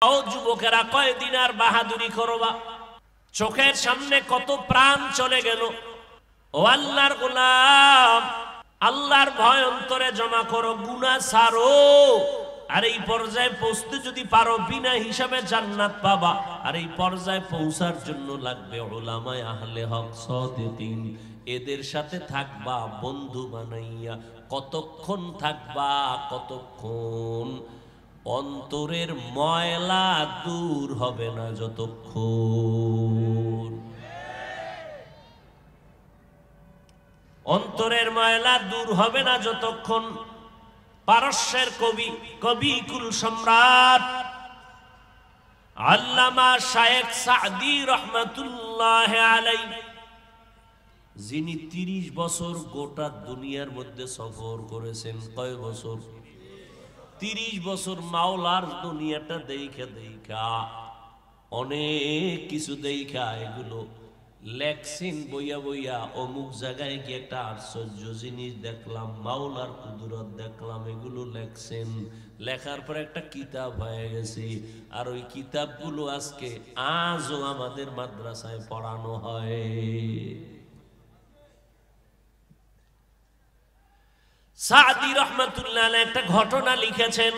ও যুবকেরা, কয়দিন আর বাহাদুরি করবা? চোখের সামনে কত প্রাণ চলে গেল। ও আল্লাহর গোলাম, আল্লাহর ভয় অন্তরে জমা করো, গুনাহ ছাড়ো। আর এই পর্যায়ে পৌঁছতে যদি পারো, বিনা হিসাবে জান্নাত পাবা। আর এই পর্যায়ে পৌঁছার জন্য লাগবে উলামায়ে আহলে হক সাদিকিন। এদের সাথে থাকবা বন্ধু বানাইয়া। কতক্ষণ থাকবা? কতক্ষণ? অন্তরের ময়লা দূর হবে না যতক্ষণ। অন্তরের ময়লা দূর হবে না যতক্ষণ। পারস্যের কবি কুল সম্রাট আল্লামা শায়েখ সাদি রহমাতুল্লাহ আলাইহি, যিনি 30 বছর গোটা দুনিয়ার মধ্যে সফর করেছেন। কয় বছর? 30 বছর। মাওলার দুনিয়াটা দেখা অনেক কিছু দেখা এগুলো লেখছেন বইয়া বইয়া। অমুক জায়গায় কি একটা আশ্চর্য জিনিস দেখলাম, মাওলার কুদরত দেখলাম, এগুলো লেখছেন। লেখার পর একটা কিতাব হয়ে গেছে। আর ওই কিতাবগুলো আজকে আজও আমাদের মাদ্রাসায় পড়ানো হয়। সাদি রহমাতুল্লাহ আলাইহি একটা ঘটনা লিখেছেন,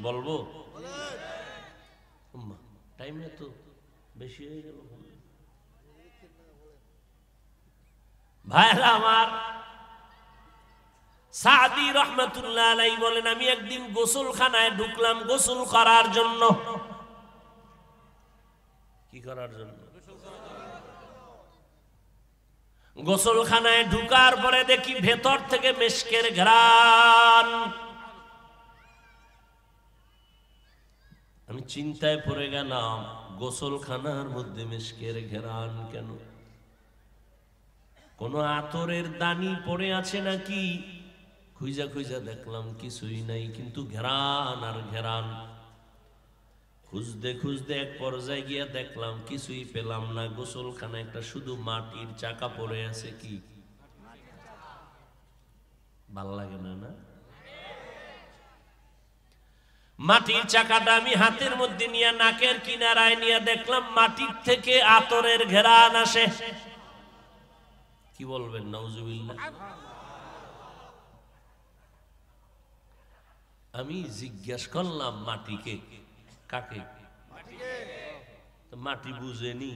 বলবো? টাইমে তো বেশি হয়ে গেল। ভাইরা আমার, সাদি রহমাতুল্লাহ আলাইহি বলেন, আমি একদিন গোসলখানায় ঢুকলাম গোসল করার জন্য। কি করার জন্য? গোসলখানায় ঢুকার পরে দেখি ভেতর থেকে মিশকের ঘ্রাণ। আমি চিন্তায় পড়ে গেলাম, গোসলখানার মধ্যে মিশকের ঘ্রাণ কেন? কোন আতরের দানি পড়ে আছে নাকি? খুঁজা খুঁজা দেখলাম কিছুই নাই, কিন্তু ঘ্রাণ আর ঘ্রাণ। খুঁজতে খুঁজতে এক পর্যায়ে গিয়া দেখলাম কিছুই পেলাম না। গোসলখানা একটা শুধু মাটির চাকা পড়ে আছে। কি ভাল লাগে না? না, মাটির চাকাটা আমি হাতের মধ্যে নিয়ে নাকের কিনারায় নিয়ে দেখলাম মাটির থেকে আতরের ঘ্রাণ আসে। কি বলবেন? নাউজুবিল্লাহ। আমি জিজ্ঞাসা করলাম মাটিকে, কাকে? মাটি বুঝেনি,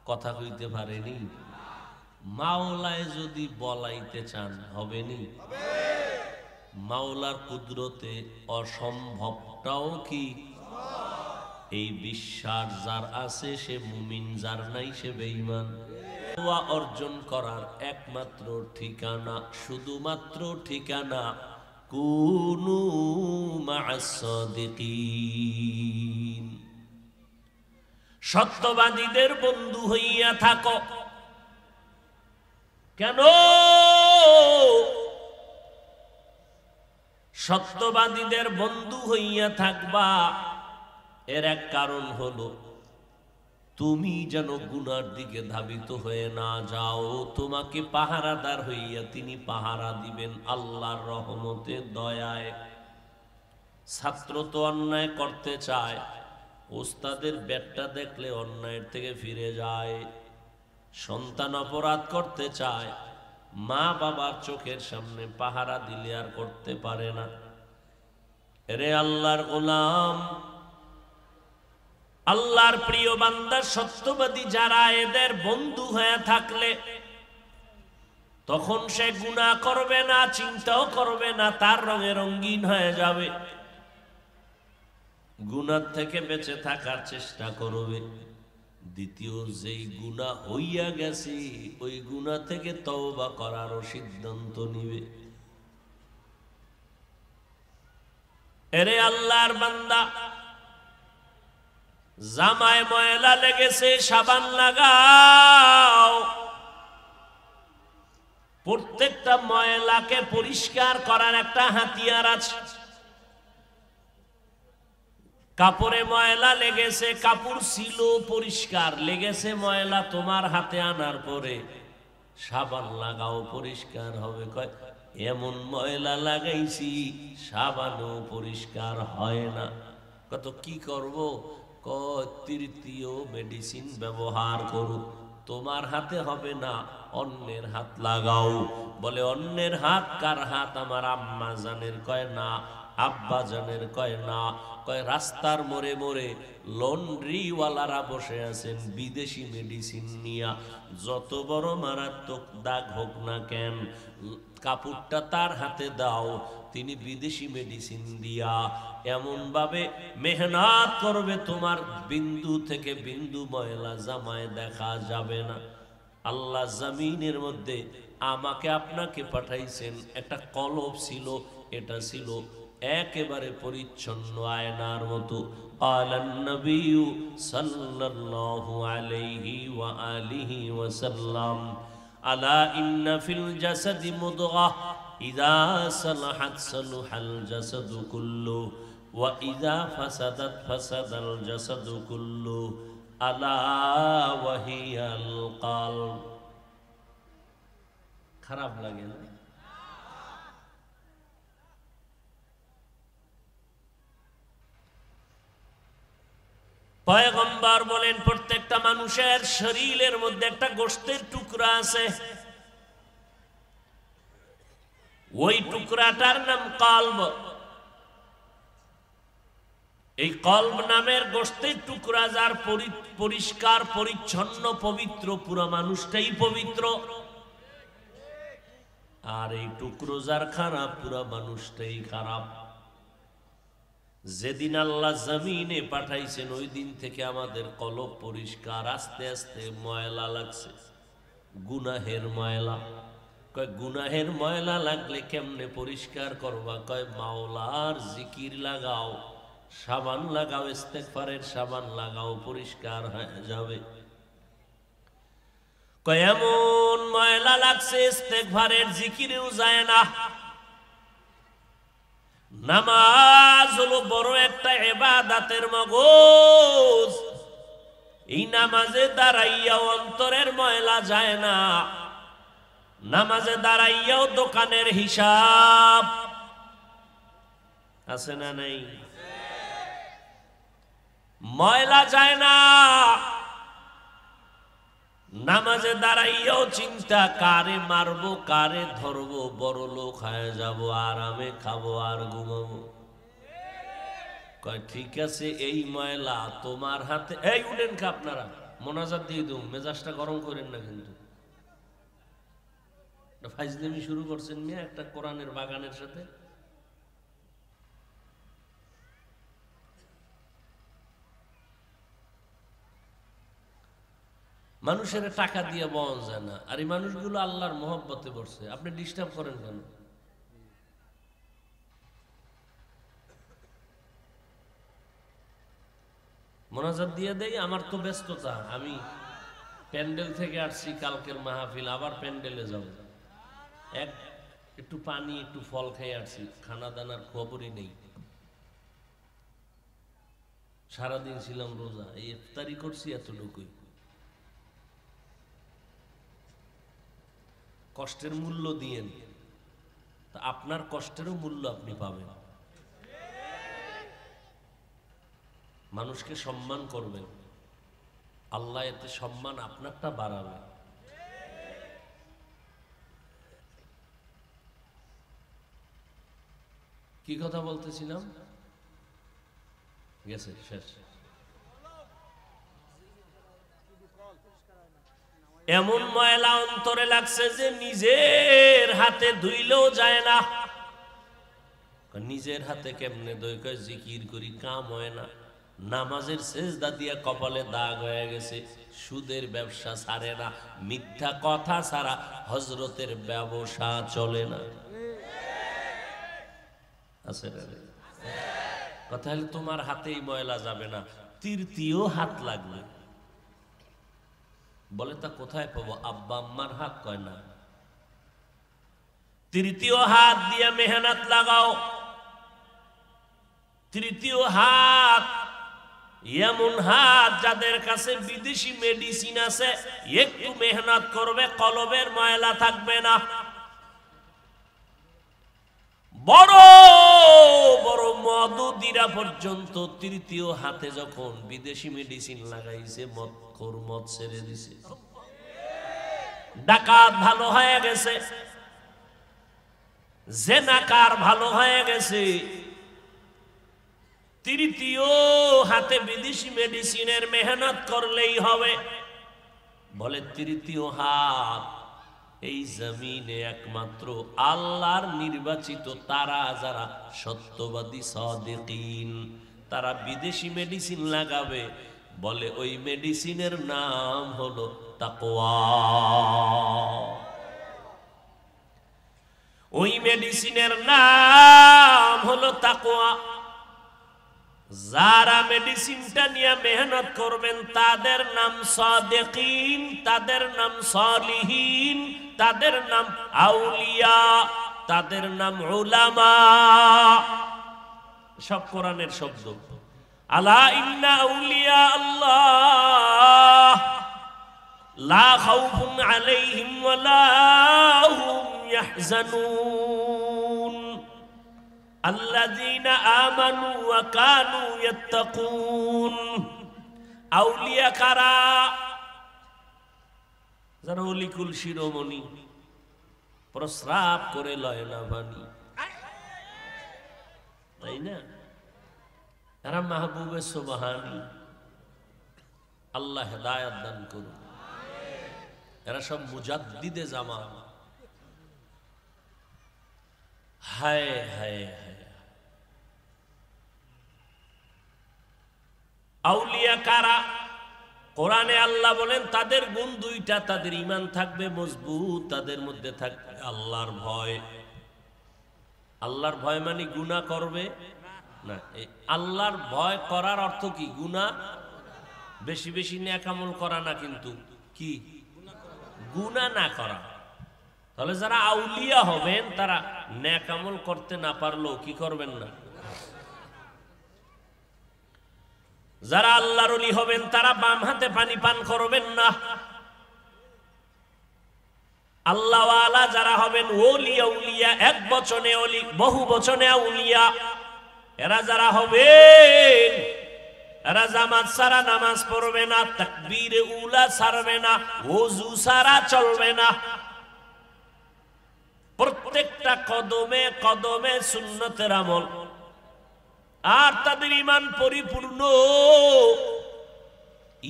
কথা কইতে পারেনি। মাওলায় যদি বলাইতে চান হবেনি। মাওলার কুদরতে অসম্ভবটাও কি? এই বিশ্বাস যার আছে সে মুমিন, যার নাই সে বেঈমান। তাকওয়া অর্জন করার একমাত্র ঠিকানা, শুধুমাত্র ঠিকানা, কুনু মা'আস সাদিকিন। সত্যবাদীদের বন্ধু হইয়া থাকো। কেন? সত্যবাদীদের বন্ধু হইয়া থাকবা, এর এক কারণ হলো তুমি যেন গুনার দিকে ধাবিত হয়ে না যাও। তোমাকে পাহারাদার হইয়া তিনি পাহারা দিবেন আল্লাহর রহমতে, দয়ায়। ছাত্র তো অন্যায় করতে চায়, ওস্তাদের ব্যাটটা দেখলে অন্যায়ের থেকে ফিরে যায়। সন্তান অপরাধ করতে চায়, মা বাবার চোখের সামনে পাহারা দিলে আর করতে পারে না। এরে আল্লাহর গোলাম, আল্লাহর প্রিয় বান্দা সত্যবাদী যারা, এদের বন্ধু হয়ে থাকলে তখন সে গুনাহ করবে না, চিন্তাও করবে না, তার রঙে রঙিন হয়ে যাবে। গুনাহ থেকে বেঁচে থাকার চেষ্টা করবে। দ্বিতীয়, যেই গুনাহ হইয়া গেছে ওই গুনাহ থেকে তওবা করারও সিদ্ধান্ত নিবে। এরে আল্লাহর বান্দা, জামায় ময়লা লেগেছে, সাবান লাগাও। প্রত্যেকটা ময়লাকে পরিষ্কার করার একটা হাতিয়ার আছে। কাপড়ে ময়লা লেগেছে, কাপড় ছিল পরিষ্কার, লেগেছে ময়লা, তোমার হাতে আনার পরে সাবান লাগাও, পরিষ্কার হবে। কয় এমন ময়লা লাগাইছি সাবানও পরিষ্কার হয় না। কত কি করব? তৃতীয় মেডিসিন ব্যবহার করো। তোমার হাতে হবে না, অন্যের হাত লাগাও। বলে অন্যের হাত কার হাত? আমার আম্মা জানের। কয় না। আব্বা জানের? কয় না। কয় রাস্তার মোড়ে মোড়ে লন্ড্রিওয়ালারা বসে আছেন বিদেশি মেডিসিন নিয়া। যত বড় মারাত্মক দাগ হোক না কেন, কাপড়টা তার হাতে দাও, তিনি বিদেশি মেডিসিন দিয়া এমন ভাবে মেহনত করবে তোমার বিন্দু থেকে বিন্দু ময়লা জামায় দেখা যাবে না। আল্লাহ জমিনের মধ্যে আমাকে আপনাকে পাঠাইছেন, একটা কলব ছিল, এটা ছিল একেবারে পরিচ্ছন্ন আয়নার মতো। আলান নবী সাল্লাল্লাহু আলাইহি ওয়া আলিহি ওয়াসাল্লাম, আলা ইন্না ফিল জাসাদি মুদগাহ ইযা সালাহাত সালাহাল জাসাদু কুল্লু ওয়া ইযা ফাসাদাত ফাসাদাল জাসাদু কুল্লু আলা ওয়া হিয়াল কলব। খারাপ লাগে না? পয়গম্বর বলেন প্রত্যেকটা মানুষের শরীরের মধ্যে একটা গোশতের টুকরা আছে, ওই টুকরাটার নাম কলব। এই কলব নামের গোশতের টুকরা যার পরিষ্কার পরিচ্ছন্ন পবিত্র, পুরো মানুষটাই পবিত্র। আর এই টুকরো যার খারাপ, পুরো মানুষটাই খারাপ। যেদিন আল্লাহ জমিনে পাঠাইছেন ওই দিন থেকে আমাদের কলব পরিষ্কার। আস্তে আস্তে ময়লা লাগছে, গুনাহের ময়লা। কয় গুনাহের ময়লা লাগলে কেমনে পরিষ্কার করবা? কয় মাওলার জিকির লাগাও, সাবান লাগাও, ইস্তেগফারের সাবান লাগাও, পরিষ্কার হয়ে যাবে। কয় এমন ময়লা লাগছে ইস্তেগফারের জিকিরেও যায় না। নামাজ হলো বড় একটা ইবাদতের মগজ। এই নামাজে দাঁড়াইয়াও অন্তরের ময়লা যায় না। নামাজে দাঁড়াইয়াও দোকানের হিসাব আছে না নাই? ময়লা যায় না। নামাজে দাঁড়াইয়াও চিন্তা, কারে মারবো, কারে ধরবো, বড় লোক হয়ে যাবো, আরামে খাবো আর ঘুমাবো। কয় ঠিক আছে, এই ময়লা তোমার হাতে। এই উঠেন কা আপনারা, মোনাজাত দিয়ে দেব, মেজাজটা গরম করেন না কিন্তু। ফাইজলামি শুরু করছেন মিয়া একটা কোরআনের বাগানের সাথে। মানুষের টাকা দিয়ে বল যায় না, আর এই মানুষগুলো আল্লাহর মহব্বতে বসছে, আপনি ডিস্টার্ব করেন কেন? মোনাজাত দিয়ে দেই, আমার তো ব্যস্ততা, আমি প্যান্ডেল থেকে আসছি, কালকের মাহফিল, আবার প্যান্ডেলে যাব, একটু পানি একটু ফল খেয়ে আসছি, খানা দানার খবরই নেই। সারাদিন ছিলাম রোজা, এই ইফতারি করছি এতটুকুই। কষ্টের মূল্য দিয়েন, তা আপনার কষ্টেরও মূল্য আপনি পাবেন। মানুষকে সম্মান করবেন, আল্লাহ এতে সম্মান আপনারটা বাড়াবে। কি কথা বলতেছিলাম? গেছে শেষ। এমন ময়লা অন্তরে লাগছে যে নিজের হাতে ধুইলেও যায় না। নিজের হাতে কেমনে ধুই? কয় জিকির করি, কাম হয় না। নামাজের সেজদা দিয়া কপালে দাগ হয়ে গেছে, সুদের ব্যবসা ছাড়ে না, মিথ্যা কথা ছাড়া হজরতের ব্যবসা চলে না। আছে কথা হলে তোমার হাতেই ময়লা যাবে না, তৃতীয় হাত লাগবে। বলে তা কোথায় পাবো? আব্বা আম্মার হাত। কয় না, তৃতীয় হাত দিয়ে মেহনত লাগাও। তৃতীয় হাত এমন হাত যাদের কাছে বিদেশি মেডিসিন আছে, একটু মেহনত করবে, কলবের ময়লা থাকবে না। বড় বড় মদুদিরা পর্যন্ত তৃতীয় হাতে যখন বিদেশি মেডিসিন লাগাইছে, মদখোর মদ ছেড়ে দিছে। ডাকাত ভালো হয়ে গেছে, জেনাকার ভালো হয়ে গেছে। তৃতীয় হাতে বিদেশি মেডিসিনের মেহনত করলেই হবে। বলে তৃতীয় হাত এই জমিনে একমাত্র আল্লাহর নির্বাচিত তারা যারা সত্যবাদী সাদিকিন, তারা বিদেশি মেডিসিন লাগাবে। বলে ওই মেডিসিনের নাম হলো তাকওয়া। ওই মেডিসিনের নাম হলো তাকওয়া। যারা মেডিসিনটা নিয়ে মেহনত করবেন তাদের নাম সাদিকিন, তাদের নাম সালিহিন, তাদের নাম আউলিয়া, তাদের নাম উলামা। সব কোরআনের শব্দ। আলা ইন্না আউলিয়া আল্লাহ লা খাউফুন আলাইহিম ওয়ালা হুম ইয়াহজানুন আল্লাযীনা আমানু ওয়া কানু ইয়াত্তাকুন। আউলিয়া কারা? যারা অলিকুল শিরোমণি, প্রস্রাব করে লয় না পানি, তাই না? এরা মাহবুবে সুবহানি। আল্লাহ হেদায়েত দান করুন। এরা সব মুজাদ্দিদে জামান। হায় হায় হায়। আউলিয়া কারা? কোরআনে আল্লাহ বলেন তাদের গুণ দুইটা, তাদের ঈমান থাকবে মজবুত, তাদের মধ্যে থাকবে আল্লাহর ভয়। আল্লাহর ভয় মানে গুনাহ করবে না। আল্লাহর ভয় করার অর্থ কি? গুনাহ বেশি বেশি নেক আমল করা না, কিন্তু কি গুনাহ না করা। তাহলে যারা আউলিয়া হবেন তারা নেক আমল করতে না পারলেও কি করবেন না। যারা আল্লাহর ওলি হবেন তারা বাম হাতে পানি পান করবেন না। আল্লাহওয়ালা যারা হবেন, ওলি আউলিয়া, এক বচনে ওলি, বহু বচনে আউলিয়া, এরা যারা হবেন এরা জামাত ছাড়া নামাজ পড়বে না, তাকবীরে উলা ছাড়বে না, ওযু ছাড়া চলবে না। প্রত্যেকটা কদমে কদমে সুন্নতের আমল। আর তাদের ঈমান পরিপূর্ণ,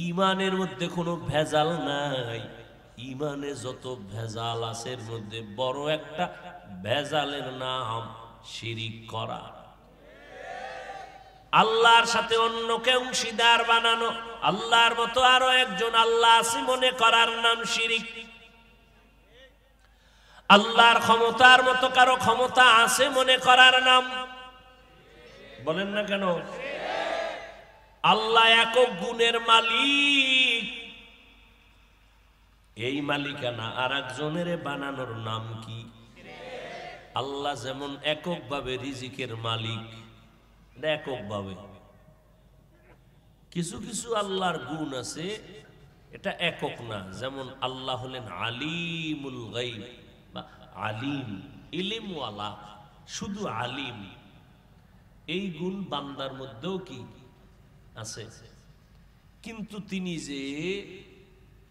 ঈমানের মধ্যে কোনো ভেজাল নাই। ঈমানে যত ভেজাল আছে এর মধ্যে বড় একটা ভেজালের নাম শিরিক করা। আল্লাহর সাথে অন্যকে অংশীদার বানানো, আল্লাহর মতো আরো একজন আল্লাহ আছে মনে করার নাম শিরিক। আল্লাহর ক্ষমতার মতো কারো ক্ষমতা আছে মনে করার নাম, বলেন না কেন? আল্লাহ একক গুণের মালিক, এই মালিকানা আর একজনের বানানোর নাম কি? আল্লাহ যেমন এককভাবে রিজিকের মালিক, এককভাবে। কিছু কিছু আল্লাহর গুণ আছে এটা একক না, যেমন আল্লাহ হলেন আলিমুল গায়ব বা আলিম, ইলমওয়ালা, শুধু আলিম। এই গুণ বান্দার মধ্যেও কি আছে, কিন্তু তিনি যে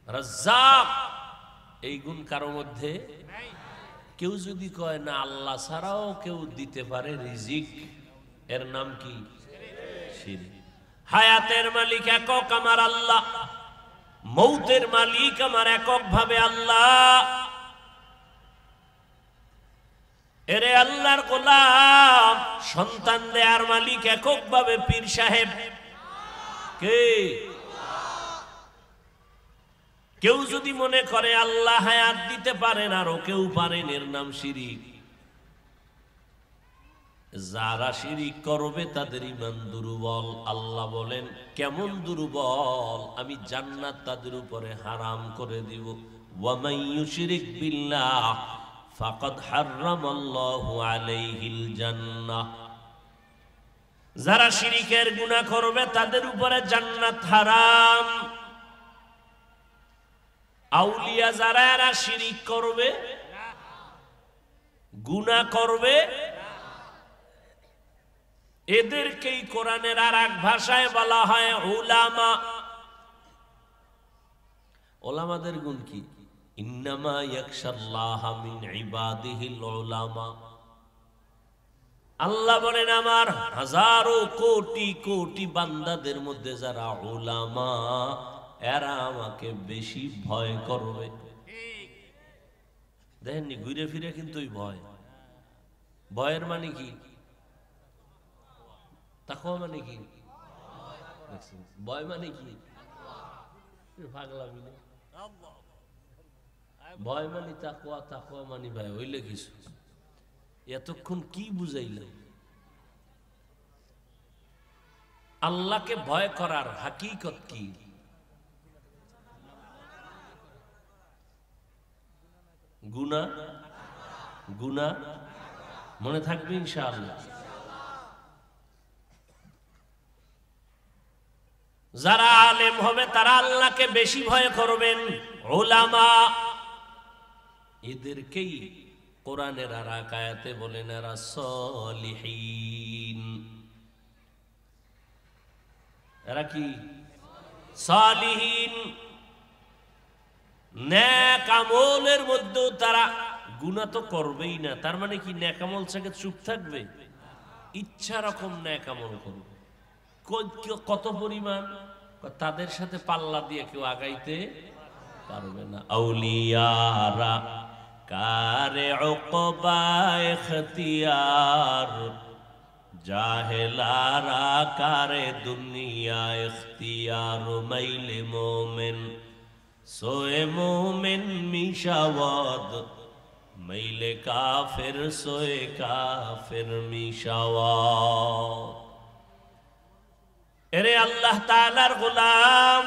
রাজ্জাক এই গুণ কারো মধ্যে। কেউ যদি কয় না আল্লাহ ছাড়াও কেউ দিতে পারে রিজিক, এর নাম কি? শিরক। হায়াতের মালিক একক আমার আল্লাহ, মৌতের মালিক আমার একক ভাবে আল্লাহ। এরে আল্লাহর গোলাম, সন্তান দেয়ার মালিক একক ভাবে পীর সাহেব। কে? কেউ যদি মনে করে আল্লাহ হায়াত দিতে পারেন আরো কেউ পারেন, এর নাম শিরিক। যারা শিরিক করবে তাদের ঈমান দুর্বল। আল্লাহ বলেন কেমন দুর্বল? আমি জান্নাত তাদের উপরে হারাম করে দিব। ওয়া মান ইউশরিক বিল্লাহ ফাকাদ হারামাল্লাহু আলাইহিল জান্নাহ। যারা শিরিকের গুনাহ করবে তাদের উপরে জান্নাত হারাম। আউলিয়া যারা এরা শিরিক করবে, গুনাহ করবে, এদেরকেই কোরআনের আর এক ভাষায় বলা হয় উলামা। উলামাদের গুণ কি? ইন্নামা ইয়াখশাল্লাহা মিন ইবাদিহিল উলামা। আল্লাহ বলেন আমার হাজারো কোটি কোটি বান্দাদের মধ্যে যারা উলামা, এরা আমাকে বেশি ভয় করবে। দেখেননি ঘুরে ফিরে কিন্তু ওই ভয়। ভয়ের মানে কি? তাকওয়া মানে কি? ভয় মানে কি? পাগলামি না। ভয় মানে তাকওয়া, তাকওয়া মানে ভয়, হইলে কিছু। এতক্ষণ কি বুঝাইলাম? আল্লাহকে ভয় করার হাকিকত কি? গুনাহ, গুনাহ মনে থাকবে ইনশাআল্লাহ। যারা আলেম হবে তারা আল্লাহকে বেশি ভয় করবেন। উলামা এদেরকেই কোরআনের আর এক আয়াতে বলেন এরা সলিহিন। এরা কি? সলিহিন। নেক আমলের মধ্যেও তারা গুনাহ তো করবেই না, তার মানে কি নেক আমল থেকে চুপ থাকবে? ইচ্ছা রকম নেক আমল করবে। কত পরিমাণ? তাদের সাথে পাল্লা দিয়ে কেউ আগাইতে পারবে না। আউলিয়ারা কারে উকবা ইখতিয়ার, জাহেলারা কারে দুনিয়া ইখতিয়ার। মাইলে মোমেন সোয়ে মোমেন মিশাওয়াদ, মাইলে কাফের সোয়ে কাফের মিশাওয়াদ। এরে আল্লাহ তাআলার গোলাম,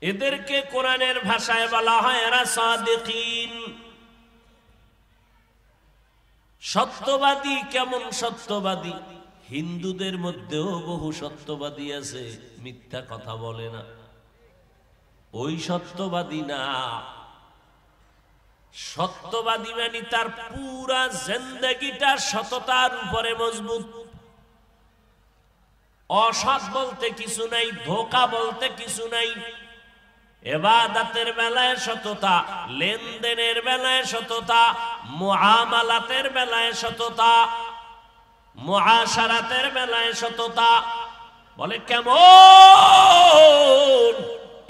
এদেরকে কোরআনের ভাষায় বলা হয় এরা সাদিকিন। সত্যবাদী। কেমন সত্যবাদী? হিন্দুদের মধ্যেও বহু সত্যবাদী আছে, মিথ্যা কথা বলে না। ওই সত্যবাদী না। সত্যবাদী মানে তার পুরা জিন্দেগিটা সততার উপরে মজবুত। অসৎ বলতে কিছু নাই, ধোঁকা বলতে কিছু নাই। ইবাদতের বেলায় সততা, লেনদেনের বেলায় সততা, মুআমালাতের বেলায় সততা, মুআশারাতের বেলায় সততা। বলে কেমন?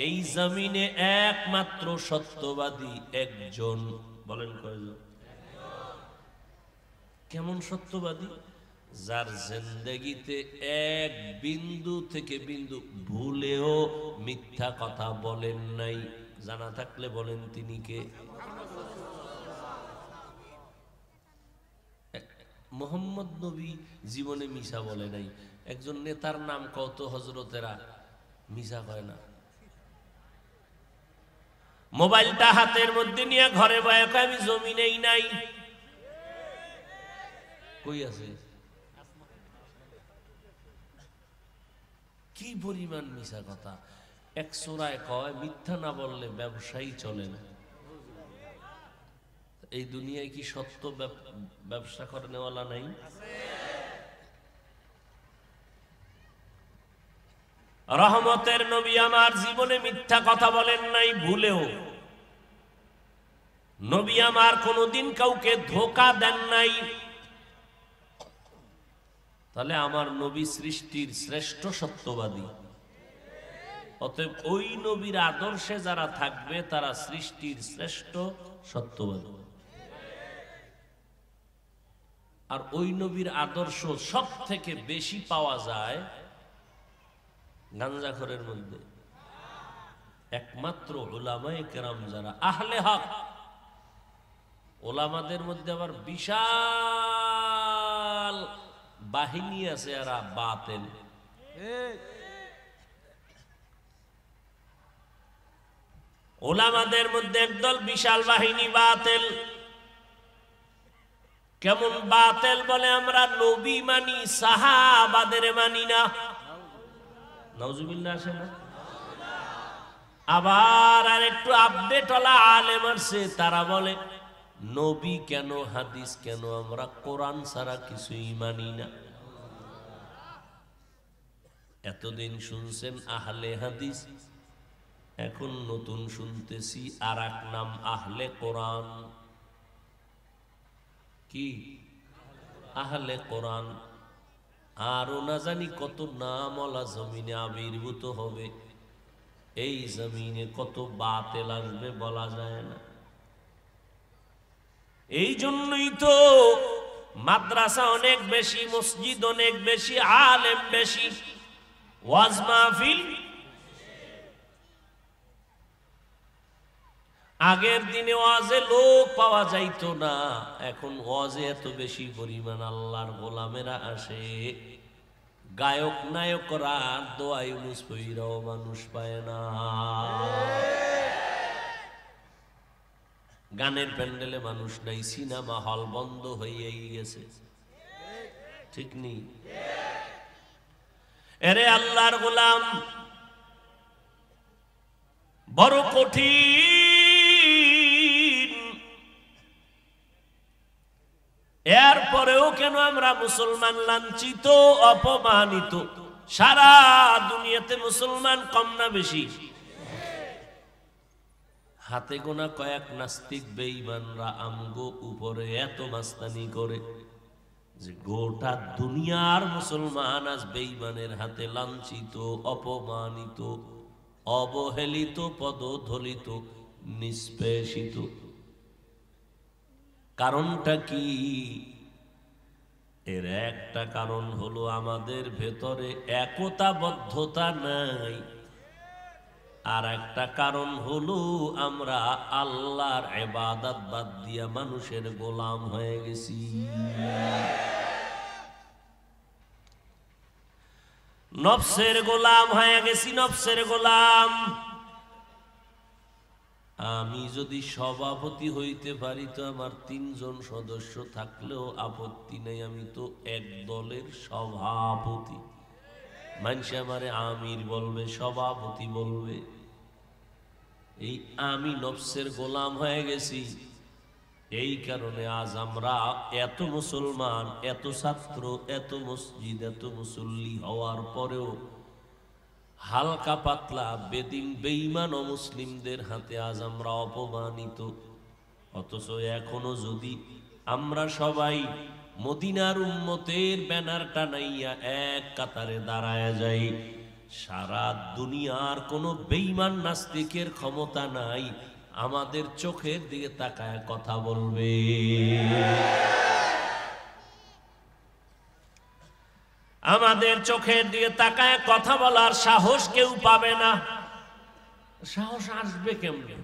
এই জমিনে একমাত্র সত্যবাদী একজন। বলেন কয়জন? কেমন সত্যবাদী? যার জিন্দেগিতে এক বিন্দু থেকে বিন্দু ভুলেও মিথ্যা কথা বলেন নাই। জানা থাকলে বলেন তিনি কে? মুহাম্মদ নবী জীবনে মিছা বলে নাই। একজন নেতার নাম কত হযরতেরা মিছা কয় না। মোবাইলটা হাতের মধ্যে নিয়ে ঘরে বয়ে কয় আমি জমিনেই নাই। কই আছে? কি পরিমাণ মিছা কথা! এক সূরায় কয় মিথ্যা না বললে ব্যবসায়ী চলে না। এই দুনিয়ায় কি সত্য ব্যবসা করেনেওয়ালা নাই? রহমতের নবী আমার জীবনে মিথ্যা কথা বলেন নাই ভুলেও। নবী আমার কোনোদিন কাউকে ধোঁকা দেন নাই। তাহলে আমার নবী সৃষ্টির শ্রেষ্ঠ সত্যবাদী। অতএব ওই নবীর আদর্শে যারা থাকবে তারা সৃষ্টির শ্রেষ্ঠ সত্যবাদী। আর ওই নবীর আদর্শ সব থেকে বেশি পাওয়া যায় গাঞ্জাখোরের মধ্যে। একমাত্র উলামায়ে কেরাম যারা আহলে হক, উলামাদের মধ্যে আবার বিশাল বাহিনী আছে এরা বাতিল। উলামাদের মধ্যে একদল বিশাল বাহিনী বাতিল। কেমন বাতিল? বলে আমরা নবী মানি, সাহাবাদের মানি না। নাউজুবিল্লাহ আসে না? আবার আর একটু আপডেট ওলা আলেম আছে, তারা বলে নবী কেন, হাদিস কেন, আমরা কোরআন ছাড়া কিছুই মানি না। এতদিন শুনছেন আহলে হাদিস, এখন নতুন শুনতেছি আর এক নাম আহলে কোরআন। কি আহলে কোরআন? আরো না জানি কত নামওয়ালা জমিনে আবির্ভূত হবে। এই জমিনে কত বাতিল আসবে বলা যায় না। এই জন্যই তো মাদ্রাসা অনেক বেশি, মসজিদ অনেক বেশি, আলেম বেশি, ওয়াজ মাহফিল। আগের দিনে ওয়াজে লোক পাওয়া যাইতো না, এখন ওয়াজে এত বেশি পরিমাণ আল্লাহর গোলামেরা আসে। গায়ক নায়করা দোয়া ইউনুস পইরাও মানুষ পায় না। গানের প্যান্ডেলে মানুষ নাই, সিনেমা হল বন্ধ হয়েই গেছে। ঠিক নেই? এরে আল্লাহর গোলাম, বড় কঠিন। এরপরেও কেন আমরা মুসলমান লাঞ্ছিত, অপমানিত? সারা দুনিয়াতে মুসলমান কম না বেশি? হাতে গোনা কয়েক নাস্তিক বেঈমানরা আমগো উপরে এত মাস্তানি করে যে গোটা দুনিয়ার মুসলমান আজ বেঈমানের হাতে লাঞ্ছিত, অপমানিত, অবহেলিত, পদধলিত, নিষ্পেষিত। কারণটা কি? এর একটা কারণ হলো আমাদের ভেতরে একতাবদ্ধতা নাই, আর একটা কারণ হলো আমরা আল্লাহর ইবাদত বাদ দিয়া মানুষের গোলাম হয়ে গেছি। নফসের গোলাম হয়ে গেছি, নফসের গোলাম। আমি যদি সভাপতি হইতে পারি তো আমার ৩ জন সদস্য থাকলেও আপত্তি নেই, আমি তো এক দলের সভাপতি। মানুষ আমারে আমির বলবে, সভাপতি বলবে। এই আমি নফসের গোলাম হয়ে গেছি। এই কারণে আজ আমরা এত মুসলমান, এত ছাত্র, এত মসজিদ, এত মুসল্লি হওয়ার পরেও হালকা পাতলা বেদিন বেঈমান ও মুসলিমদের হাতে আজ আমরা অপমানিত। অথচ এখনো যদি আমরা সবাই মদিনার উম্মতের ব্যানার টানাইয়া এক কাতারে দাঁড়ায় যাই, সারা দুনিয়ার কোনো বেঈমান নাস্তিকের ক্ষমতা নাই আমাদের চোখের দিকে তাকায় কথা বলবে। আমাদের চোখের দিকে তাকায় কথা বলার সাহস কেউ পাবে না। সাহস আসবে কেমনে?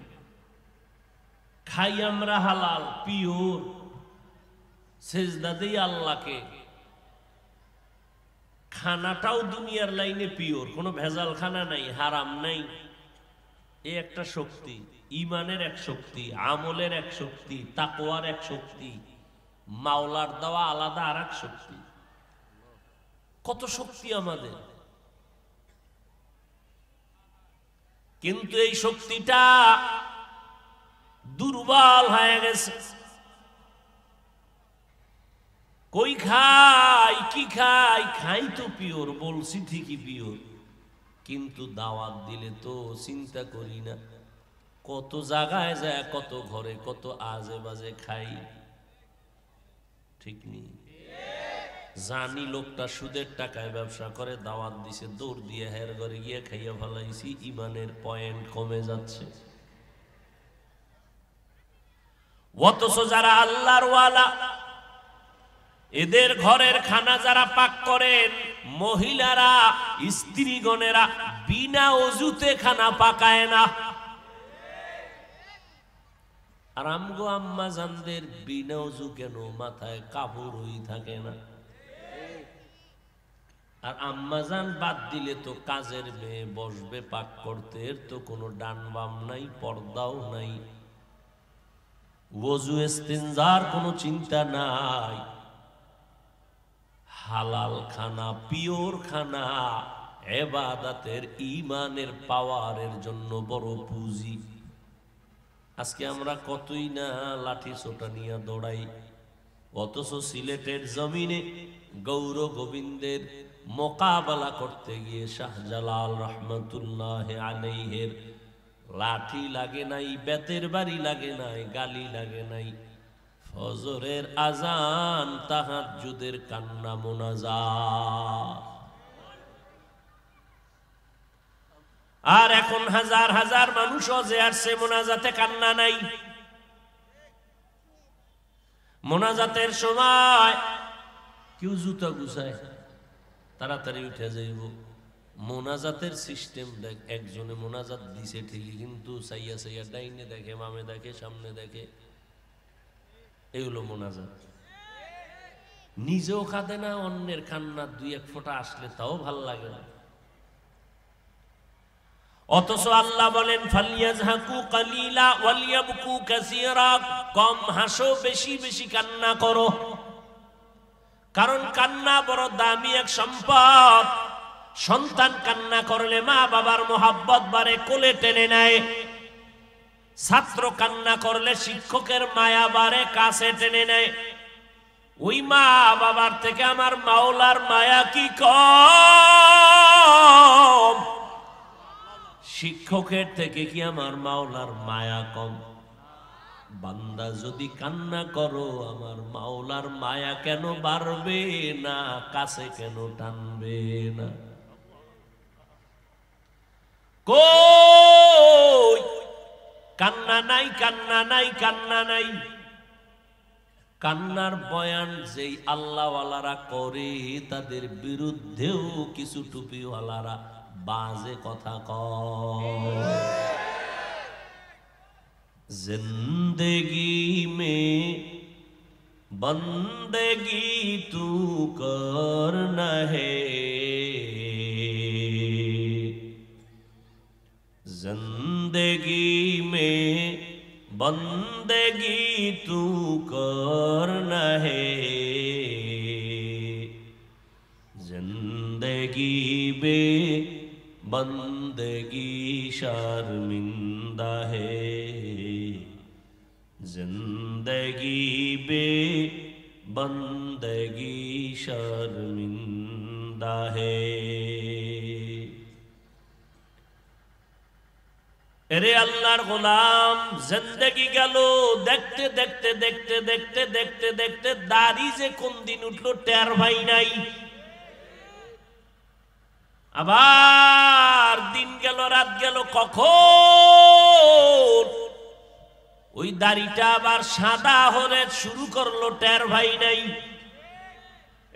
খাই আমরা হালাল, পিওর, সেজদা দেই আল্লাহকে, খানাটাও দুনিয়ার লাইনে পিওর, কোনো ভেজাল খানা নাই, হারাম নাই। এই একটা শক্তি, ইমানের এক শক্তি, আমলের এক শক্তি, তাকওয়ার এক শক্তি, মাওলার দেওয়া আলাদা আর এক শক্তি। কত শক্তি আমাদের! কিন্তু এই শক্তিটা দুর্বল হয়ে গেছে। কই খাই, কি খাই? খাই তো পিওর, বলছি ঠিকই পিওর, কিন্তু দাওয়াত দিলে তো চিন্তা করি না কত জায়গায় যায়, কত ঘরে, কত আজে বাজে খাই। ঠিক নেই? জানি লোকটা সুদের টাকায় ব্যবসা করে, দাওয়াত দিছে, দৌড় দিয়ে হের ঘরে গিয়ে খাইয়া ফেলাইছি, ইমানের পয়েন্ট কমে যাচ্ছে। অথচ যারা আল্লাহর ওয়ালা, এদের ঘরের খানা যারা পাক করেন, মহিলারা, স্ত্রীগণেরা বিনা ওযুতে খানা পাকায় না। আর আমগো আম্মা জানদের বিনা ওযু কেন, মাথায় কাপড়ই থাকে না। আর আম্মাজান বাদ দিলে তো কাজের মেয়ে বসবে পাক করতে, এর তো কোনো ডান বাম নাই, পর্দাও নাই, ওযু ইস্তিনজার কোনো চিন্তা নাই। হালাল খানা, পিওর খানা ইবাদতের, ইমানের পাওয়ারের জন্য বড় পুঁজি। আজকে আমরা কতই না লাঠি ছোটা নিয়ে দৌড়াই, অথচ সিলেটের জমিনে গৌর গোবিন্দের মোকাবেলা করতে গিয়ে শাহজালাল রহমতুল্লাহ আলাইহির লাঠি লাগে নাই, বেতের বাড়ি লাগে নাই, গালি লাগে নাই, ফজরের আজান, তাহাজ্জুদের কান্না, মুনাজাত। আর এখন হাজার হাজার মানুষও যে আসছে মোনাজাতে কান্না নাই। মোনাজাতের সময় কেউ জুতা গুছায়, তাড়াতাড়ি উঠে যাইব। মোনাজাতের সিস্টেম দেখ, একজনে মোনাজাত দিছে ঠিকই, কিন্তু সাইয়া সাইয়া ডাইনে দেখে, বামে দেখে, সামনে দেখে, এগুলো মোনাজাত। নিজেও কাঁদে না, অন্যের কান্না দুই এক ফোঁটা আসলে তাও ভাল লাগে না। অথচ আল্লাহ বলেন ফালিয়াজহাকু কালিলা ওয়ালিয়াবকু কাসীরা, কম হাসো, বেশি বেশি কান্না করো, কারণ কান্না বড় দামি এক সম্পদ। সন্তান কান্না করলে মা বাবার মোহাব্বত বাড়ে, কোলে টেনে নেয়। ছাত্র কান্না করলে শিক্ষকের মায়া বাড়ে, কাছে টেনে নেয়। ওই মা বাবার থেকে আমার মাওলার মায়া কি কম? শিক্ষকের থেকে কি আমার মাওলার মায়া কম? বান্দা যদি কান্না করো, আমার মাওলার মায়া কেন বাড়বে না? কাছে কেন টানবে না? কই কান্না নাই, কান্না নাই, কান্না নাই। কান্নার বয়ান যেই আল্লাহওয়ালারা করে, তাদের বিরুদ্ধেও কিছু টুপিওয়ালারা বাজে কথা কয়। जिंदगी में बंदगी तू करना है, जिंदगी में बंदगी तू करना है, जिंदगी में बंदगी शर्मिंदा है, जिंदगी बे बंदगी शर्मिंदा है। अरे अल्लाहर गुलाम, जिंदगी गেল দেখতে দেখতে দেখতে দেখতে দেখতে দেখতে দাড়ি যে কোন দিন উঠলো টের ভাই নাই। আবার দিন গেল, রাত গেল, কখন ওই দাড়িটা আবার সাদা হলে শুরু করলো টের ভাই নাই।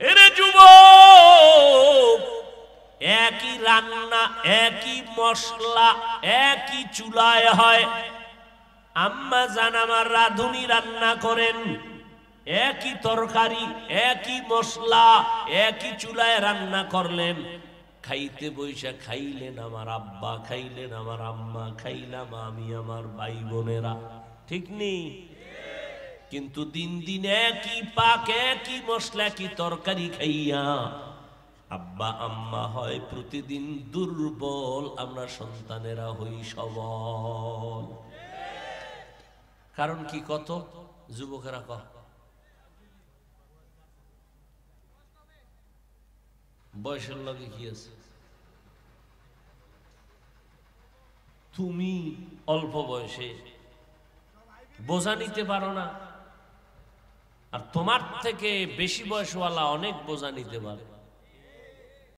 এরে যুবক, একই রান্না, একই মশলা, একই চুলায় হয়। আম্মা জান আমার রাঁধুনি রান্না করেন, একই তরকারি, একই মশলা, একই চুলায় রান্না করলেন। খাইতে বৈশা খাইলেন আমার আব্বা, খাইলেন আমার আম্মা, খাইলাম আমি, আমার ভাই বোনেরা, ঠিক নেই? কিন্তু দিন দিন একই পাক, একই মশলা, একই তরকারি খাইয়া আব্বা আম্মা হয় প্রতিদিন দুর্বল, আমরা সন্তানেরা হই সবল। কারণ কি? কত যুবকেরা কহ, বয়সের লগে কি আছে? তুমি অল্প বয়সে বোঝা নিতে পারো না, আর তোমার থেকে বেশি বয়সওয়ালা অনেক বোঝা নিতে পারে।